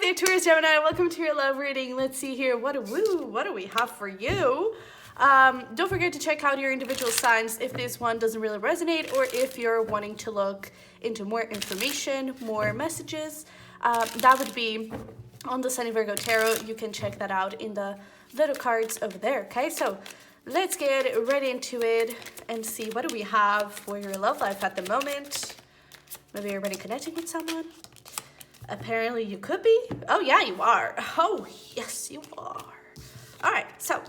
there, Taurus Gemini. Welcome to your love reading. Let's see here. What do we have for you? Don't forget to check out your individual signs if this one doesn't really resonate, or if you're wanting to look into more information, more messages. That would be on the Sunny Virgo Tarot. You can check that out in the little cards over there. Okay, so let's get right into it and see what do we have for your love life at the moment. Maybe you're already connecting with someone. Apparently you could be. Oh yeah, you are. Oh yes, you are. All right, so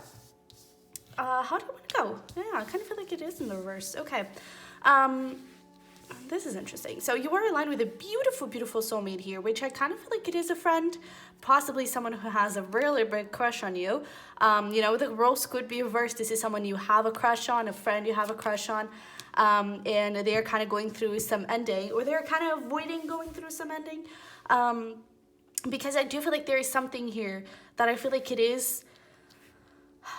how do I want to go? Yeah, I kind of feel like it is in the reverse. Okay, this is interesting. So you are aligned with a beautiful, beautiful soulmate here, which I kind of feel like it is a friend, possibly someone who has a really big crush on you. You know, the roles could be reversed. This is someone you have a crush on, a friend you have a crush on, and they're kind of going through some ending, or they're kind of avoiding going through some ending. Because I do feel like there is something here that I feel like it is,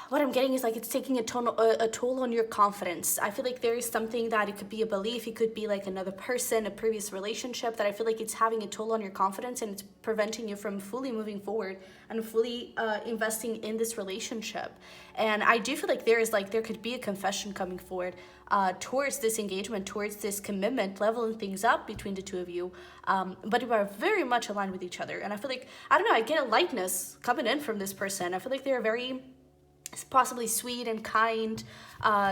what I'm getting is like it's taking a toll on your confidence. I feel like there is something that it could be a belief, it could be like another person, a previous relationship, that I feel like it's having a toll on your confidence, and it's preventing you from fully moving forward and fully investing in this relationship. And I do feel like there could be a confession coming forward towards this engagement, towards this commitment, leveling things up between the two of you. But you are very much aligned with each other. And I feel like, I don't know, I get a lightness coming in from this person. I feel like they're very possibly sweet and kind.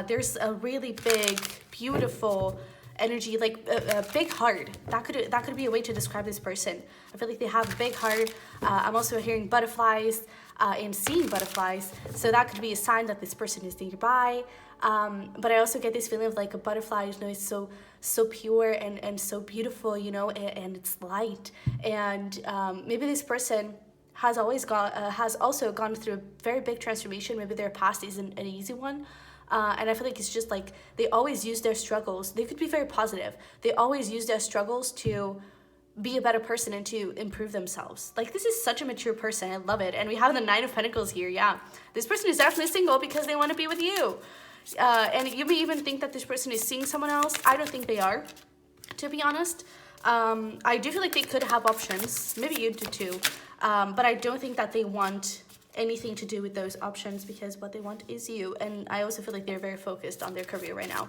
There's a really big, beautiful energy, like a big heart. That could be a way to describe this person. I feel like they have a big heart. I'm also hearing butterflies and seeing butterflies, so that could be a sign that this person is nearby. But I also get this feeling of like a butterfly, you know, it's so pure and so beautiful, you know, and it's light. And maybe this person has also gone through a very big transformation. Maybe their past isn't an easy one. And I feel like it's just like they always use their struggles. They could be very positive. They always use their struggles to be a better person and to improve themselves. Like, this is such a mature person. I love it. And we have the Nine of Pentacles here. Yeah, this person is definitely single because they want to be with you. And you may even think that this person is seeing someone else. I don't think they are, to be honest. I do feel like they could have options. Maybe you do too. But I don't think that they want anything to do with those options, because what they want is you. And I also feel like they're very focused on their career right now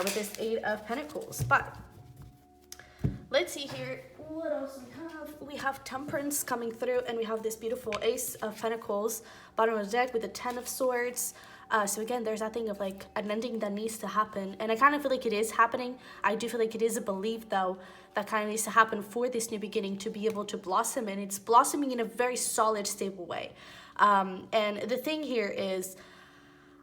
with this Eight of Pentacles. But let's see here. What else we have? We have Temperance coming through, and we have this beautiful Ace of Pentacles bottom of the deck with the Ten of Swords. So again, there's that thing of like an ending that needs to happen. And I kind of feel like it is happening. I do feel like it is a belief, though, that kind of needs to happen for this new beginning to be able to blossom. And it's blossoming in a very solid, stable way. And the thing here is,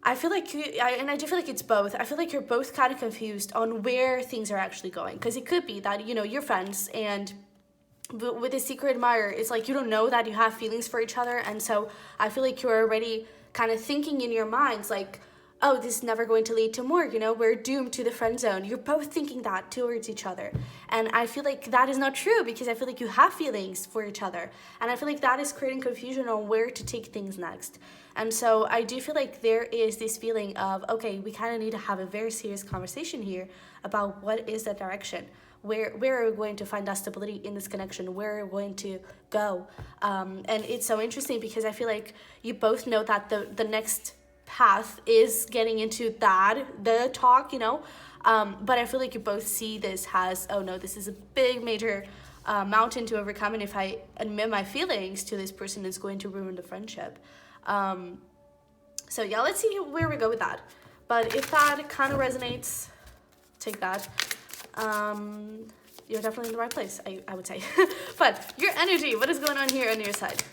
I feel like, I do feel like it's both. I feel like you're both kind of confused on where things are actually going. Because it could be that, you know, you're friends, and with a secret admirer, it's like you don't know that you have feelings for each other. And so I feel like you're already kind of thinking in your minds like, oh, this is never going to lead to more, you know, we're doomed to the friend zone. You're both thinking that towards each other. And I feel like that is not true, because I feel like you have feelings for each other. And I feel like that is creating confusion on where to take things next. And so I do feel like there is this feeling of, okay, we kind of need to have a very serious conversation here about what is the direction. Where are we going to find that stability in this connection? Where are we going to go? And it's so interesting because I feel like you both know that the next path is getting into the talk, you know. But I feel like you both see this as, oh no, this is a big major mountain to overcome. And if I admit my feelings to this person, it's going to ruin the friendship. So yeah, let's see where we go with that. But if that kind of resonates, take that. You're definitely in the right place, I would say. But your energy, what is going on here on your side?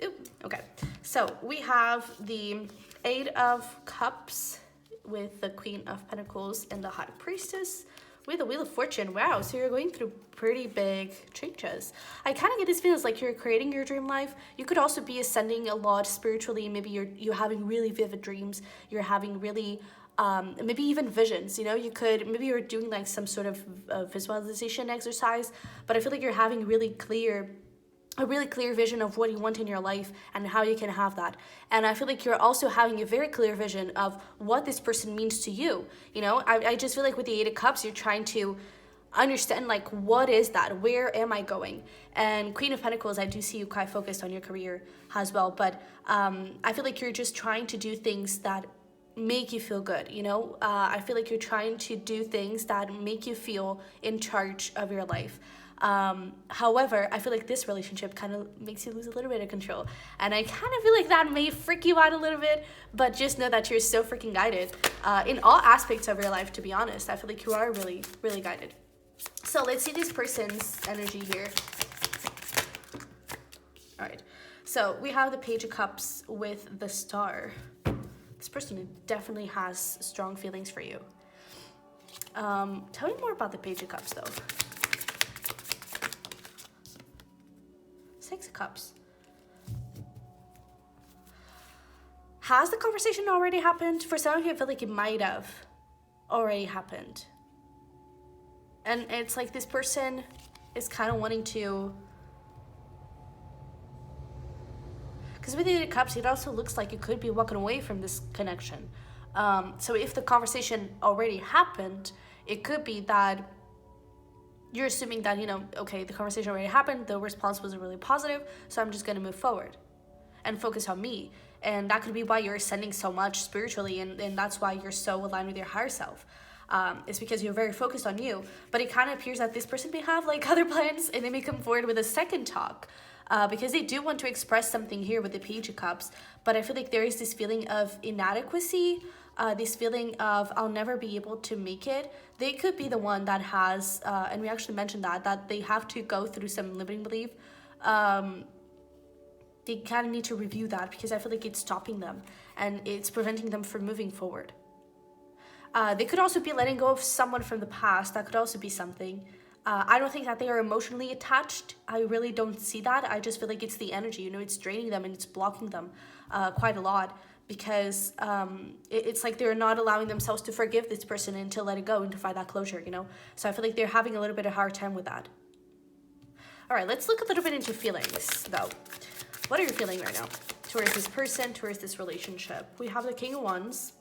Ooh, okay. So we have the Eight of Cups with the Queen of Pentacles and the High Priestess with the Wheel of Fortune. Wow, so you're going through pretty big changes. I kind of get this feeling like you're creating your dream life. You could also be ascending a lot spiritually. Maybe you're having really vivid dreams. You're having really maybe even visions, you know. Maybe you're doing like some sort of visualization exercise, but I feel like you're having a really clear vision of what you want in your life and how you can have that. And I feel like you're also having a very clear vision of what this person means to you. You know, I just feel like with the Eight of Cups, you're trying to understand like what is that, where am I going. And Queen of Pentacles, I do see you quite focused on your career as well, but I feel like you're just trying to do things that make you feel good, you know. I feel like you're trying to do things that make you feel in charge of your life. However, I feel like this relationship kind of makes you lose a little bit of control, and I kind of feel like that may freak you out a little bit, but just know that you're so freaking guided in all aspects of your life. To be honest, I feel like you are really, really guided. So let's see this person's energy here. All right, so we have the Page of Cups with the Star. This person definitely has strong feelings for you. Tell me more about the Page of Cups, though. Six of Cups. Has the conversation already happened? For some of you, I feel like it might have already happened. And it's like this person is kind of wanting to... Because with the Eight of Cups, it also looks like you could be walking away from this connection. So if the conversation already happened, it could be that you're assuming that, you know, okay, the conversation already happened, the response wasn't really positive, so I'm just going to move forward and focus on me. And that could be why you're ascending so much spiritually, and that's why you're so aligned with your higher self. It's because you're very focused on you. But it kind of appears that this person may have like other plans, and they may come forward with a second talk. Because they do want to express something here with the Page of Cups, but I feel like there is this feeling of inadequacy, this feeling of I'll never be able to make it. They could be the one that has, and we actually mentioned that they have to go through some limiting belief. They kind of need to review that, because I feel like it's stopping them and it's preventing them from moving forward. They could also be letting go of someone from the past. That could also be something. I don't think that they are emotionally attached. I really don't see that. I just feel like it's the energy, you know, it's draining them and it's blocking them quite a lot, because it's like they're not allowing themselves to forgive this person and to let it go and to find that closure, you know. So I feel like they're having a little bit of a hard time with that. All right, let's look a little bit into feelings, though. What are you feeling right now towards this person, towards this relationship? We have the King of Wands,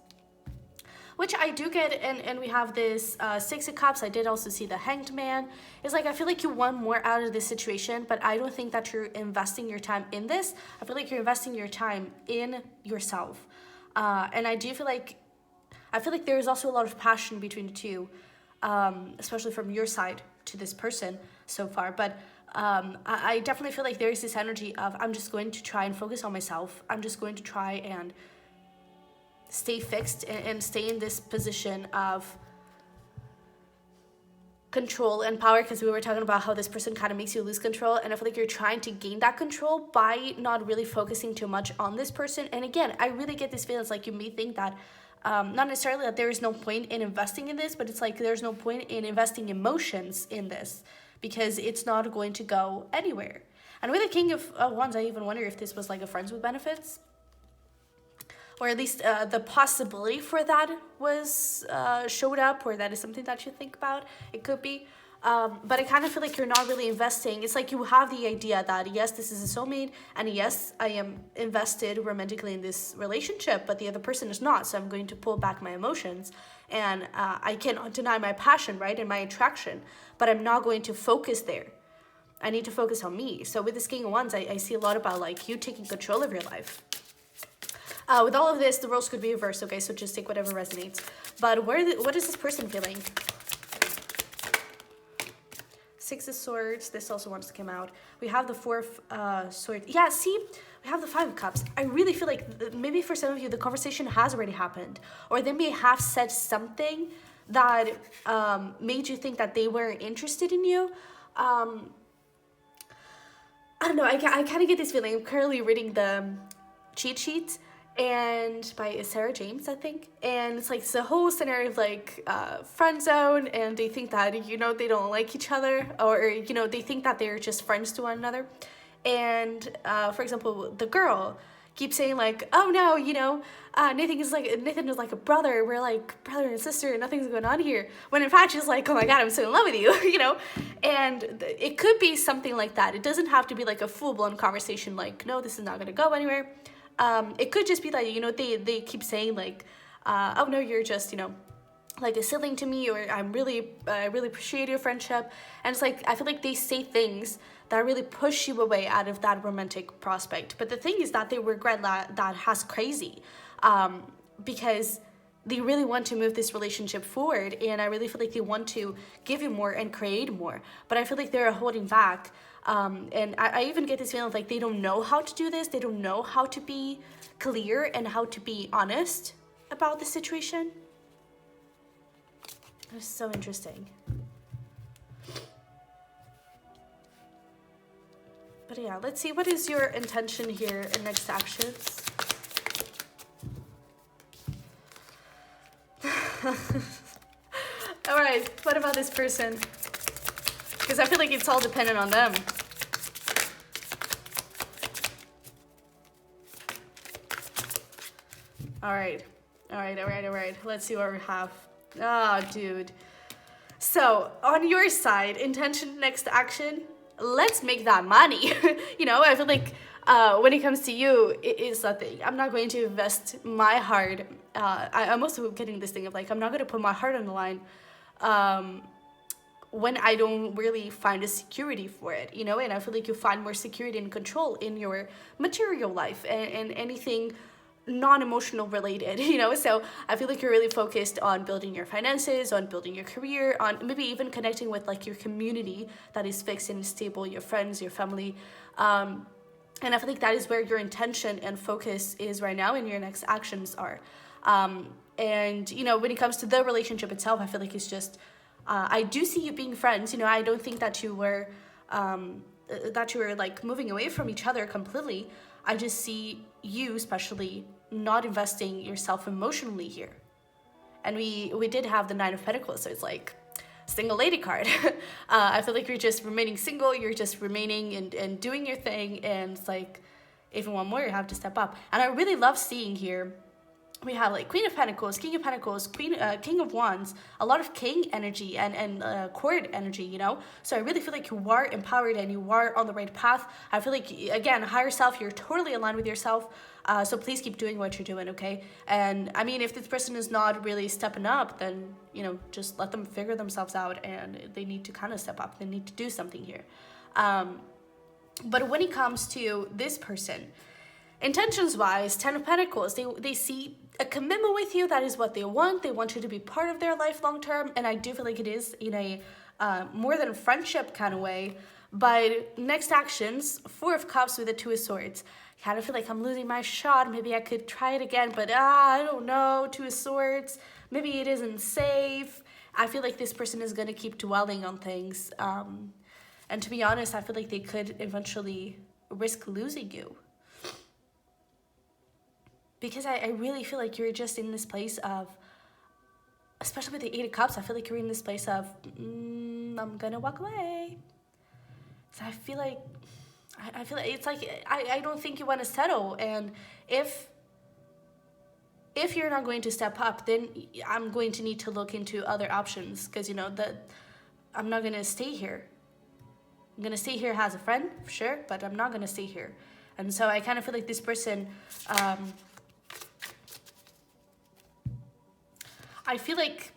which I do get, and we have this Six of Cups. I did also see the Hanged Man. It's like I feel like you want more out of this situation, but I don't think that you're investing your time in this. I feel like you're investing your time in yourself. And I feel like there is also a lot of passion between the two, especially from your side to this person so far. But I definitely feel like there is this energy of I'm just going to try and focus on myself. I'm just going to try and stay fixed and stay in this position of control and power, because we were talking about how this person kind of makes you lose control, and I feel like you're trying to gain that control by not really focusing too much on this person. And again, I really get this feeling. It's like you may think that not necessarily that there is no point in investing in this, but it's like there's no point in investing emotions in this, because it's not going to go anywhere. And with the King of Wands, I even wonder if this was like a friends with benefits, or at least the possibility for that was showed up, or that is something that you think about. It could be. But I kind of feel like you're not really investing. It's like you have the idea that, yes, this is a soulmate, and yes, I am invested romantically in this relationship, but the other person is not, so I'm going to pull back my emotions. And I cannot deny my passion, right, and my attraction, but I'm not going to focus there. I need to focus on me. So with this King of Wands, I see a lot about like you taking control of your life. With all of this, the roles could be reversed, okay? So just take whatever resonates. But what is this person feeling? Six of Swords. This also wants to come out. We have the Four of Swords. Yeah, see? We have the Five of Cups. I really feel like maybe for some of you, the conversation has already happened. Or they may have said something that made you think that they weren't interested in you. I don't know. I kind of get this feeling. I'm currently reading the cheat sheet, and by Sarah James, I think, and it's like it's a whole scenario of like friend zone, and they think that, you know, they don't like each other, or, you know, they think that they're just friends to one another. And for example, the girl keeps saying like, oh no, you know, Nathan is like a brother, we're like brother and sister, and nothing's going on here, when in fact she's like, oh my god, I'm so in love with you. You know. And it could be something like that. It doesn't have to be like a full-blown conversation like, no, this is not gonna go anywhere. It could just be that, you know, they keep saying like, oh no, you're just, you know, like a sibling to me, or I really appreciate your friendship. And it's like I feel like they say things that really push you away out of that romantic prospect. But the thing is that they regret that has crazy, because they really want to move this relationship forward, and I really feel like they want to give you more and create more, but I feel like they're holding back. And I even get this feeling of like they don't know how to do this. They don't know how to be clear and how to be honest about the situation. It's so interesting. But yeah, let's see, what is your intention here and next actions? All right, what about this person? Because I feel like it's all dependent on them. All right. Let's see what we have. Oh, dude. So on your side, intention, next action, let's make that money. You know, I feel like when it comes to you, it is that thing. I'm not going to invest my heart. I'm also getting this thing of like, I'm not going to put my heart on the line when I don't really find a security for it, you know? And I feel like you find more security and control in your material life and anything non-emotional related, you know? So I feel like you're really focused on building your finances, on building your career, on maybe even connecting with like your community that is fixed and stable, your friends, your family. And I feel like that is where your intention and focus is right now, and your next actions are. And, you know, when it comes to the relationship itself, I feel like it's just, I do see you being friends. You know, I don't think that you were like moving away from each other completely. I just see you especially not investing yourself emotionally here. And we did have the Nine of Pentacles, so it's like single lady card. I feel like you're just remaining single, you're just remaining and doing your thing, and it's like, if you want more, you have to step up. And I really love seeing here, we have like Queen of Pentacles, King of Pentacles, King of Wands, a lot of King energy and Court energy, you know? So I really feel like you are empowered and you are on the right path. I feel like, again, higher self, you're totally aligned with yourself. So please keep doing what you're doing, okay? And I mean, if this person is not really stepping up, then, you know, just let them figure themselves out, and they need to kind of step up. They need to do something here. But when it comes to this person, intentions-wise, Ten of Pentacles, they see a commitment with you. That is what they want. They want you to be part of their life long term, and I do feel like it is in a more than a friendship kind of way. But next actions, Four of Cups with the Two of Swords. I kind of feel like I'm losing my shot. Maybe I could try it again, but I don't know. Two of Swords, maybe it isn't safe. I feel like this person is going to keep dwelling on things. And to be honest, I feel like they could eventually risk losing you. Because I really feel like you're just in this place of, especially with the Eight of Cups, I feel like you're in this place of, I'm gonna walk away. So I feel like it's like, I don't think you want to settle. And if you're not going to step up, then I'm going to need to look into other options. Because, you know, that I'm not going to stay here. I'm going to stay here as a friend, for sure, but I'm not going to stay here. And so I kind of feel like this person, I feel like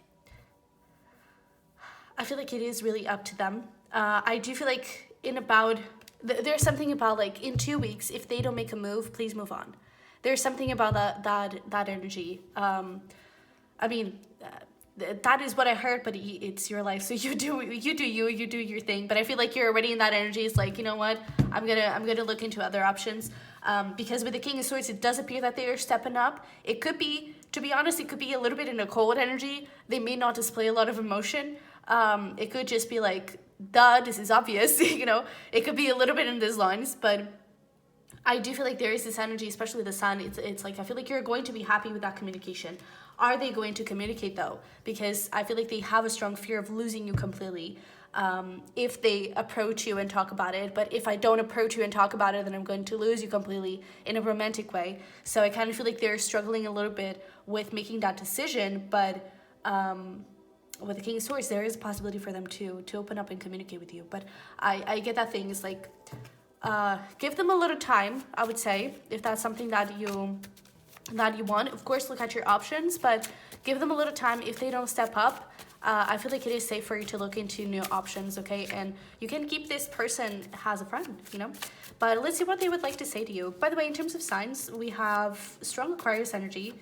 it is really up to them. I do feel like there's something about like in 2 weeks, if they don't make a move, please move on. There's something about that energy. I mean, that is what I heard, but it's your life, so you do your thing. But I feel like you're already in that energy. It's like, you know what, I'm gonna look into other options. Because with the King of Swords, it does appear that they are stepping up. It could be, to be honest, it could be a little bit in a cold energy. They may not display a lot of emotion. It could just be like, duh, this is obvious, you know. It could be a little bit in these lines, but I do feel like there is this energy, especially with the Sun. It's like, I feel like you're going to be happy with that communication. Are they going to communicate though? Because I feel like they have a strong fear of losing you completely. If they approach you and talk about it, but if I don't approach you and talk about it, then I'm going to lose you completely in a romantic way. So I kind of feel like they're struggling a little bit with making that decision, but with the King of Swords, there is a possibility for them to open up and communicate with you. But I get that thing. It's like, give them a little time, I would say, if that's something that you want. Of course, look at your options, but give them a little time. If they don't step up, I feel like it is safe for you to look into new options, okay? And you can keep this person as a friend, you know? But let's see what they would like to say to you. By the way, in terms of signs, we have strong Aquarius energy,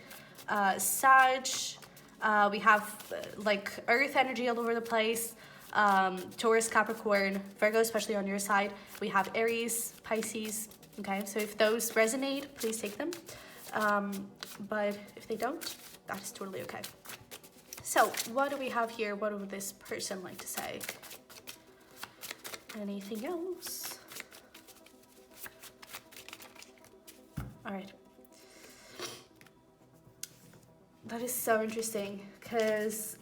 Sag, we have like Earth energy all over the place, Taurus, Capricorn, Virgo, especially on your side. We have Aries, Pisces, okay? So if those resonate, please take them. But if they don't, that is totally okay. So what do we have here? What would this person like to say? Anything else? All right. That is so interesting because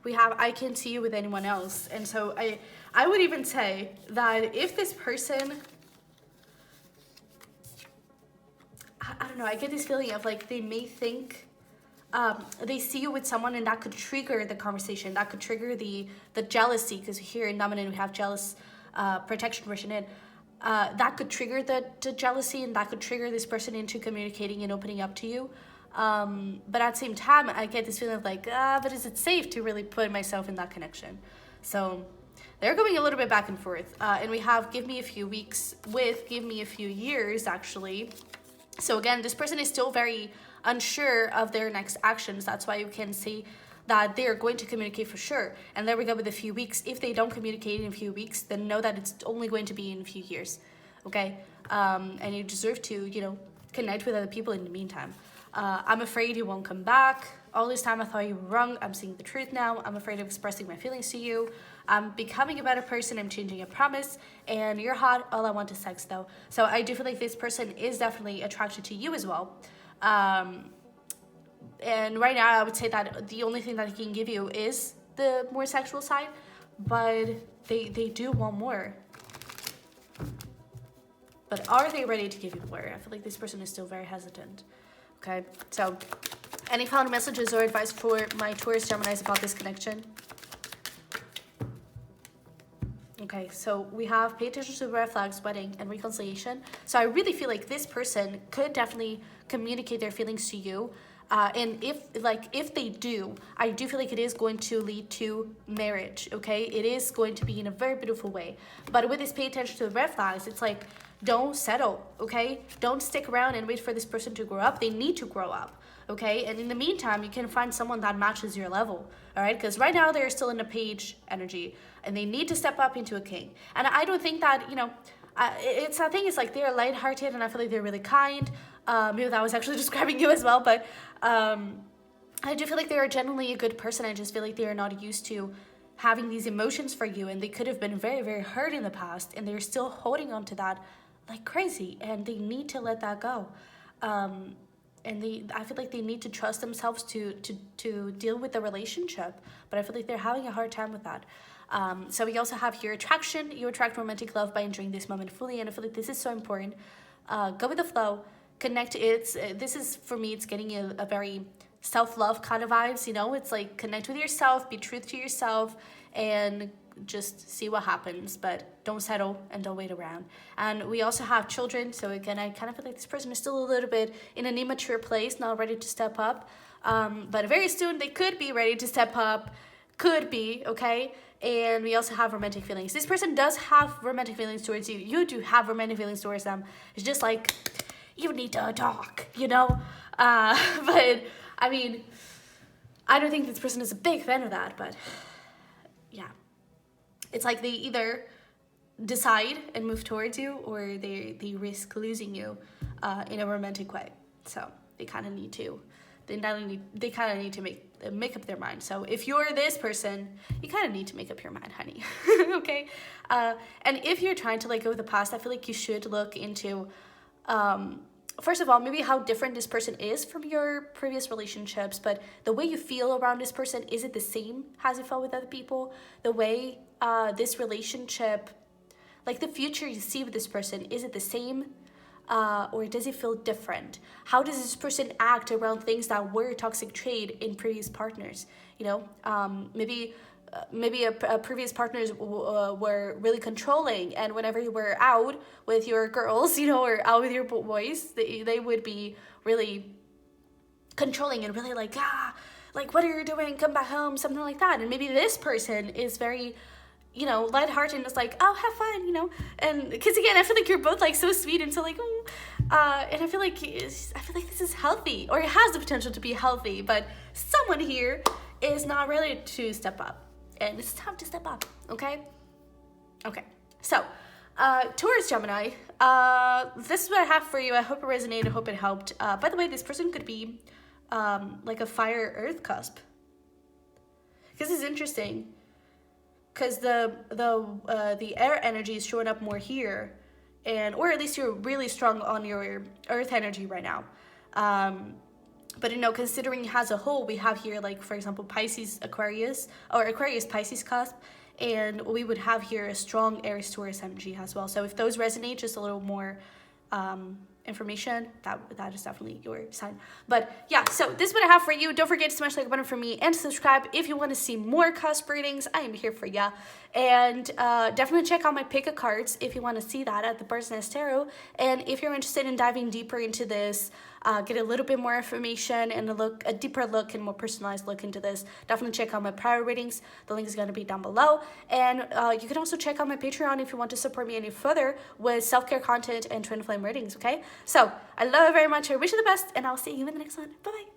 we have I can't see you with anyone else. And so I would even say that if this person, I don't know, I get this feeling of like they may think they see you with someone and that could trigger the conversation, that could trigger the jealousy, because here in dominant we have jealous protection written in. That could trigger the jealousy, and that could trigger this person into communicating and opening up to you. But at the same time, I get this feeling of like, but is it safe to really put myself in that connection? So they're going a little bit back and forth. And we have give me a few weeks with give me a few years, actually. So again, this person is still very unsure of their next actions. That's why you can see that they're going to communicate for sure. And there we go with a few weeks. If they don't communicate in a few weeks, then know that it's only going to be in a few years, okay? And you deserve to, you know, connect with other people in the meantime. I'm afraid you won't come back. All this time I thought you were wrong. I'm seeing the truth now. I'm afraid of expressing my feelings to you. I'm becoming a better person. I'm changing a promise. And you're hot. All I want is sex, though. So I do feel like this person is definitely attracted to you as well. And right now I would say that the only thing that he can give you is the more sexual side, but they do want more. But are they ready to give you more? I feel like this person is still very hesitant. Okay, so any final messages or advice for my Taurus Geminis about this connection? Okay, so we have pay attention to the red flags, wedding, and reconciliation. So I really feel like this person could definitely communicate their feelings to you. And if they do, I do feel like it is going to lead to marriage, okay? It is going to be in a very beautiful way. But with this pay attention to the red flags, it's like, don't settle, okay? Don't stick around and wait for this person to grow up. They need to grow up, okay? And in the meantime, you can find someone that matches your level, all right? Because right now they're still in a page energy and they need to step up into a king. And I don't think that, you know, I think it's like they're lighthearted and I feel like they're really kind. Maybe that was actually describing you as well, but I do feel like they're genuinely a good person. I just feel like they are not used to having these emotions for you, and they could have been very, very hurt in the past, and they're still holding on to that like crazy, and they need to let that go. And I feel like they need to trust themselves to deal with the relationship, but I feel like they're having a hard time with that. So we also have here attraction. You attract romantic love by enjoying this moment fully, and I feel like this is so important. Go with the flow. Connect. This is for me, it's getting a very self-love kind of vibes, you know. It's like connect with yourself, be truth to yourself, and just see what happens, but don't settle and don't wait around. And we also have children, so again, I kind of feel like this person is still a little bit in an immature place, not ready to step up, but very soon they could be ready to step up, could be, okay? And we also have romantic feelings. This person does have romantic feelings towards you. You do have romantic feelings towards them. It's just like, you need to talk, you know? But I mean, I don't think this person is a big fan of that, but yeah. It's like they either decide and move towards you, or they risk losing you in a romantic way. So they kind of need to, they kind of need to make up their mind. So if you're this person, you kind of need to make up your mind, honey. Okay? And if you're trying to let go of the past, I feel like you should look into first of all, maybe how different this person is from your previous relationships, but the way you feel around this person, is it the same as you felt with other people? The way this relationship, like the future you see with this person, is it the same? Or does it feel different? How does this person act around things that were toxic trait in previous partners? You know, maybe previous partners were really controlling, and whenever you were out with your girls, you know, or out with your boys, they would be really controlling and really like, what are you doing? Come back home, something like that. And maybe this person is very, you know, lighthearted and it's like, oh, have fun, you know. And because again, I feel like you're both like so sweet and so like, and I feel like this is healthy, or it has the potential to be healthy. But someone here is not ready to step up, and it's time to step up. Okay. So, Taurus Gemini. This is what I have for you. I hope it resonated. I hope it helped. By the way, this person could be like a fire earth cusp. Because it's interesting. Because the air energy is showing up more here, or at least you're really strong on your earth energy right now. But you know, considering as a whole, we have here, like for example, Pisces-Aquarius or Aquarius-Pisces cusp, and we would have here a strong aries-taurus energy as well. So if those resonate, just a little more information, that is definitely your sign. But yeah, so this is what I have for you. Don't forget to smash the like button for me and subscribe if you want to see more cusp readings. I am here for ya. And definitely check out my pick of cards if you want to see that at the Bird's Nest Tarot. And if you're interested in diving deeper into this, get a little bit more information and a deeper look and more personalized look into this, definitely check out my prior readings. The link is going to be down below. And you can also check out my Patreon if you want to support me any further with self-care content and twin flame readings, okay? So I love you very much. I wish you the best, and I'll see you in the next one. Bye-bye.